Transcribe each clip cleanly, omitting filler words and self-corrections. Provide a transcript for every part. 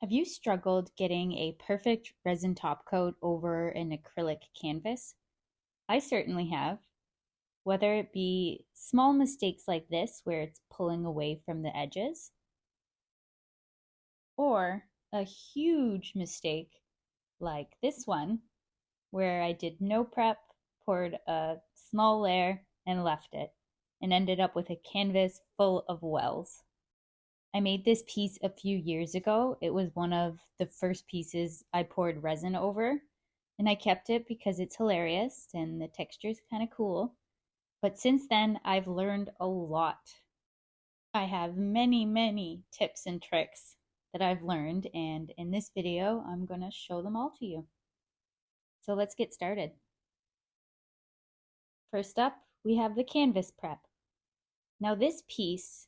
Have you struggled getting a perfect resin top coat over an acrylic canvas? I certainly have. Whether it be small mistakes like this, where it's pulling away from the edges, or a huge mistake like this one, where I did no prep, poured a small layer, and left it, and ended up with a canvas full of wells. I made this piece a few years ago. It was one of the first pieces I poured resin over, and I kept it because it's hilarious and the texture is kind of cool. But since then, I've learned a lot. I have many tips and tricks that I've learned, and in this video, I'm going to show them all to you. So let's get started. First up, we have the canvas prep. Now this piece,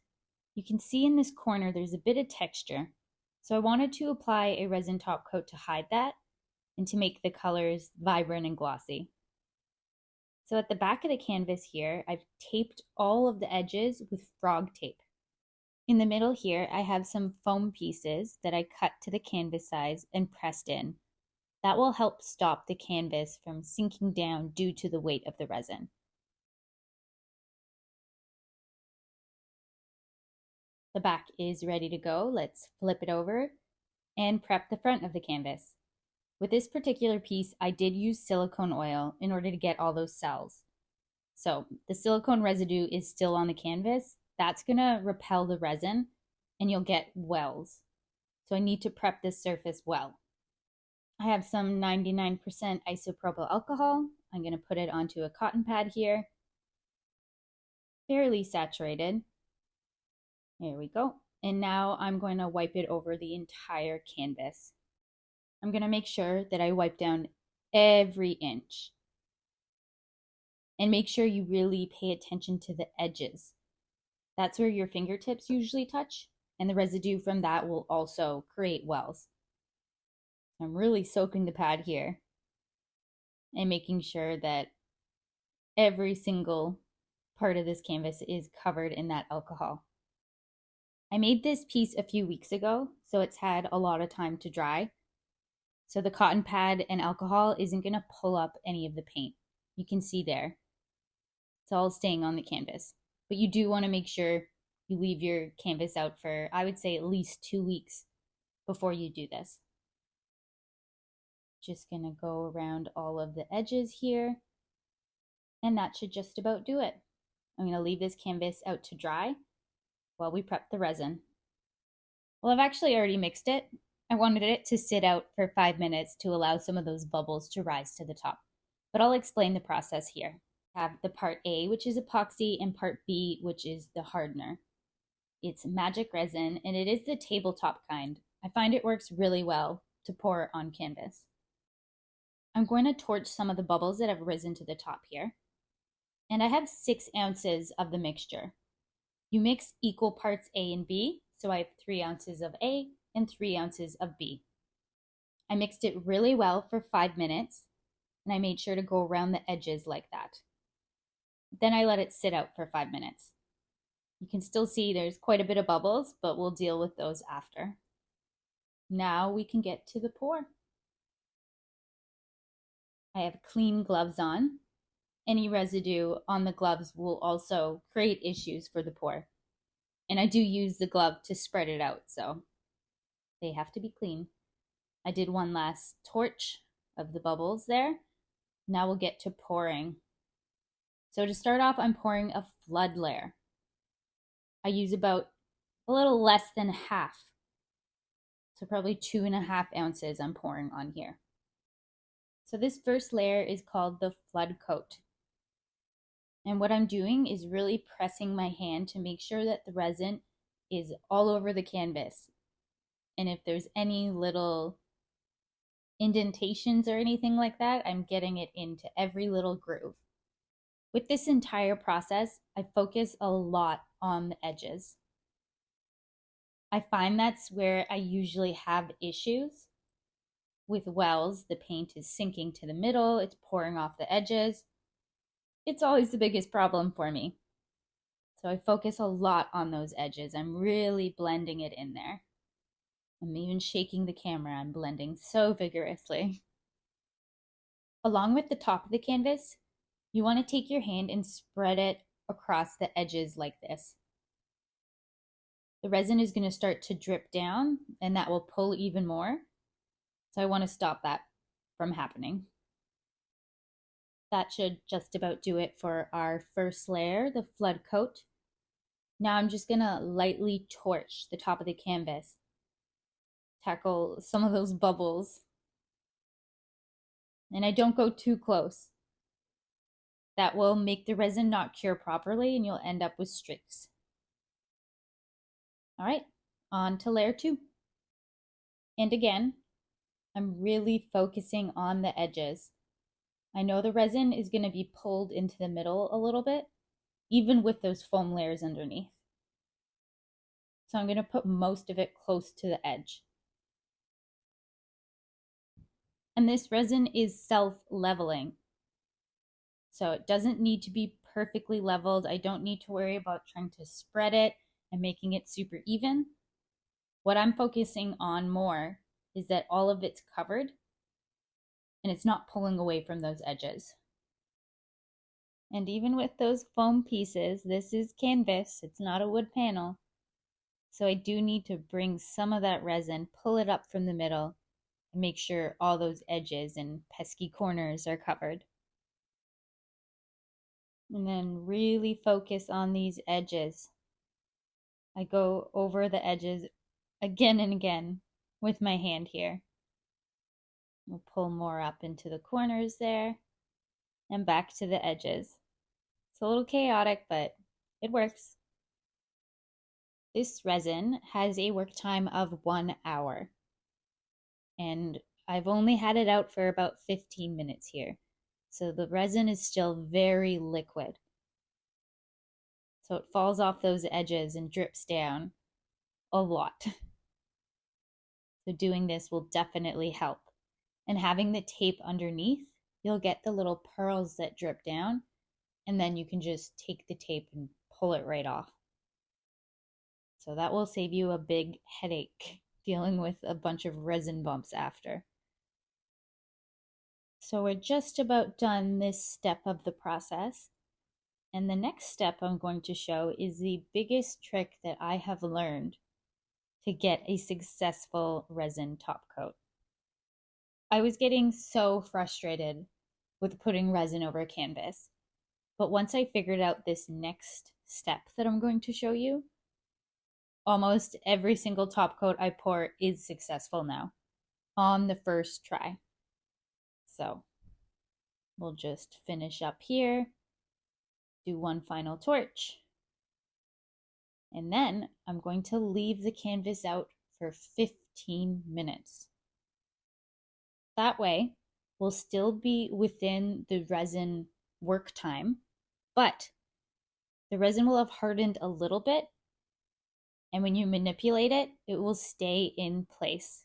you can see in this corner there's a bit of texture. So I wanted to apply a resin top coat to hide that and to make the colors vibrant and glossy. So at the back of the canvas here, I've taped all of the edges with frog tape. In the middle here, I have some foam pieces that I cut to the canvas size and pressed in. That will help stop the canvas from sinking down due to the weight of the resin. The back is ready to go. Let's flip it over and prep the front of the canvas. With this particular piece, I did use silicone oil in order to get all those cells. So the silicone residue is still on the canvas. That's gonna repel the resin and you'll get wells. So I need to prep this surface well. I have some 99% isopropyl alcohol. I'm gonna put it onto a cotton pad here. Fairly saturated. There we go. And now I'm going to wipe it over the entire canvas. I'm going to make sure that I wipe down every inch. And make sure you really pay attention to the edges. That's where your fingertips usually touch, and the residue from that will also create wells. I'm really soaking the pad here and making sure that every single part of this canvas is covered in that alcohol. I made this piece a few weeks ago, so it's had a lot of time to dry. So the cotton pad and alcohol isn't going to pull up any of the paint. You can see there. It's all staying on the canvas. But you do want to make sure you leave your canvas out for, I would say, at least 2 weeks before you do this. Just going to go around all of the edges here. And that should just about do it. I'm going to leave this canvas out to dry while we prep the resin. Well, I've actually already mixed it. I wanted it to sit out for 5 minutes to allow some of those bubbles to rise to the top. But I'll explain the process here. I have the part A, which is epoxy, and part B, which is the hardener. It's magic resin, and it is the tabletop kind. I find it works really well to pour on canvas. I'm going to torch some of the bubbles that have risen to the top here. And I have 6 ounces of the mixture. You mix equal parts A and B, so I have 3 ounces of A and 3 ounces of B. I mixed it really well for 5 minutes, and I made sure to go around the edges like that. Then I let it sit out for 5 minutes. You can still see there's quite a bit of bubbles, but we'll deal with those after. Now we can get to the pour. I have clean gloves on. Any residue on the gloves will also create issues for the pour. And I do use the glove to spread it out, so they have to be clean. I did one last torch of the bubbles there. Now we'll get to pouring. So to start off, I'm pouring a flood layer. I use about a little less than half. So probably 2.5 ounces I'm pouring on here. So this first layer is called the flood coat. And what I'm doing is really pressing my hand to make sure that the resin is all over the canvas. And if there's any little indentations or anything like that, I'm getting it into every little groove. With this entire process, I focus a lot on the edges. I find that's where I usually have issues. With wells, the paint is sinking to the middle, it's pouring off the edges. It's always the biggest problem for me. So I focus a lot on those edges. I'm really blending it in there. I'm even shaking the camera. I'm blending so vigorously. Along with the top of the canvas, you want to take your hand and spread it across the edges like this. The resin is going to start to drip down and that will pull even more. So I want to stop that from happening. That should just about do it for our first layer, the flood coat. Now I'm just going to lightly torch the top of the canvas, tackle some of those bubbles. And I don't go too close. That will make the resin not cure properly and you'll end up with streaks. All right, on to layer 2. And again, I'm really focusing on the edges. I know the resin is going to be pulled into the middle a little bit, even with those foam layers underneath. So I'm going to put most of it close to the edge. And this resin is self-leveling. So it doesn't need to be perfectly leveled. I don't need to worry about trying to spread it and making it super even. What I'm focusing on more is that all of it's covered and it's not pulling away from those edges. And even with those foam pieces, this is canvas, it's not a wood panel. So I do need to bring some of that resin, pull it up from the middle, and make sure all those edges and pesky corners are covered. And then really focus on these edges. I go over the edges again and again with my hand here. We'll pull more up into the corners there and back to the edges. It's a little chaotic, but it works. This resin has a work time of 1 hour. And I've only had it out for about 15 minutes here. So the resin is still very liquid. So it falls off those edges and drips down a lot. So doing this will definitely help. And having the tape underneath, you'll get the little pearls that drip down, and then you can just take the tape and pull it right off. So that will save you a big headache dealing with a bunch of resin bumps after. So we're just about done this step of the process. And the next step I'm going to show is the biggest trick that I have learned to get a successful resin top coat. I was getting so frustrated with putting resin over canvas. But once I figured out this next step that I'm going to show you, almost every single top coat I pour is successful now on the first try. So we'll just finish up here, do one final torch, and then I'm going to leave the canvas out for 15 minutes. That way, we'll still be within the resin work time, but the resin will have hardened a little bit, and when you manipulate it, it will stay in place.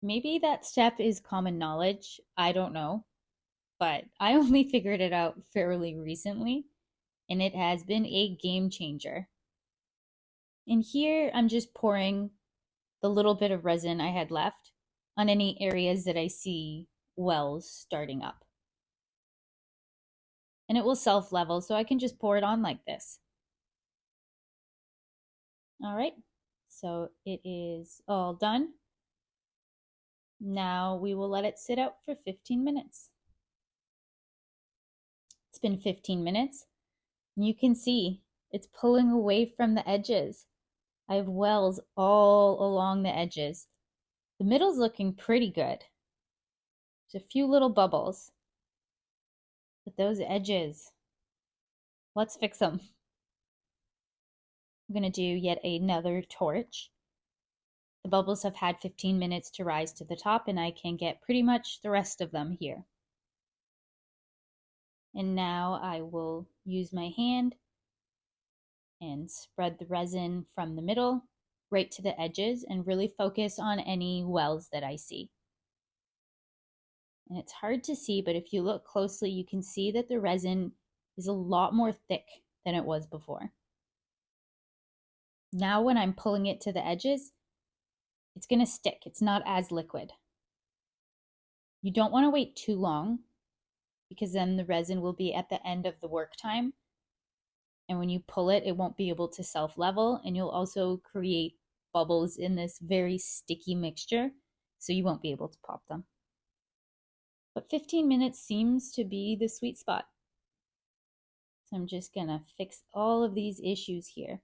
Maybe that step is common knowledge, I don't know, but I only figured it out fairly recently, and it has been a game changer. And here I'm just pouring the little bit of resin I had left on any areas that I see wells starting up. And it will self-level, so I can just pour it on like this. All right, so it is all done. Now we will let it sit out for 15 minutes. It's been 15 minutes, and you can see it's pulling away from the edges. I have wells all along the edges. The middle's looking pretty good. There's a few little bubbles. But those edges, let's fix them. I'm going to do yet another torch. The bubbles have had 15 minutes to rise to the top, and I can get pretty much the rest of them here. And now I will use my hand and spread the resin from the middle right to the edges and really focus on any wells that I see. And it's hard to see, but if you look closely, you can see that the resin is a lot more thick than it was before. Now when I'm pulling it to the edges, It's going to stick. It's not as liquid. You don't want to wait too long because then the resin will be at the end of the work time. And when you pull it, it won't be able to self-level, and you'll also create bubbles in this very sticky mixture, so you won't be able to pop them. But 15 minutes seems to be the sweet spot. So I'm just gonna fix all of these issues here.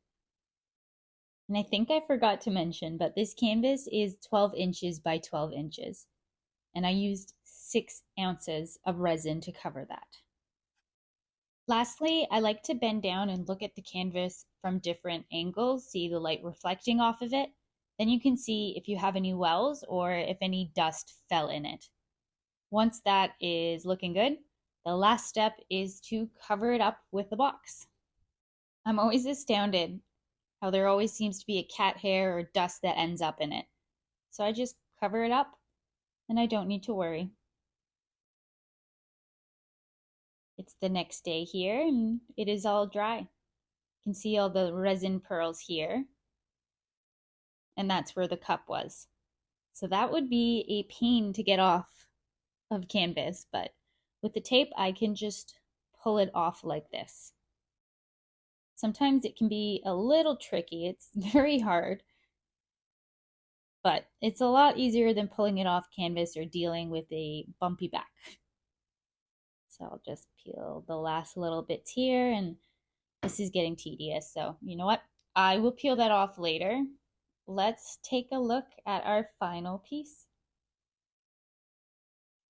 And I think I forgot to mention, but this canvas is 12 inches by 12 inches. And I used 6 ounces of resin to cover that. Lastly, I like to bend down and look at the canvas from different angles, see the light reflecting off of it. Then you can see if you have any wells or if any dust fell in it. Once that is looking good, the last step is to cover it up with the box. I'm always astounded how there always seems to be a cat hair or dust that ends up in it. So I just cover it up and I don't need to worry. It's the next day here and it is all dry. You can see all the resin pearls here. And that's where the cup was. So that would be a pain to get off of canvas, but with the tape, I can just pull it off like this. Sometimes it can be a little tricky. It's very hard, but it's a lot easier than pulling it off canvas or dealing with a bumpy back. So I'll just peel the last little bits here, and this is getting tedious. So you know what? I will peel that off later. Let's take a look at our final piece.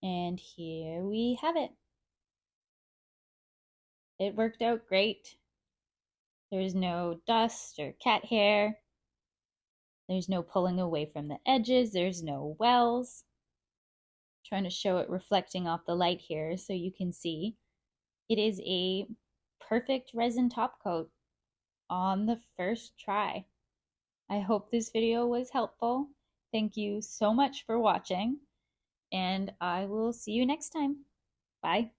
And here we have it. It worked out great. There's no dust or cat hair. There's no pulling away from the edges. There's no wells. I'm trying to show it reflecting off the light here so you can see. It is a perfect resin top coat on the first try. I hope this video was helpful. Thank you so much for watching, and I will see you next time. Bye.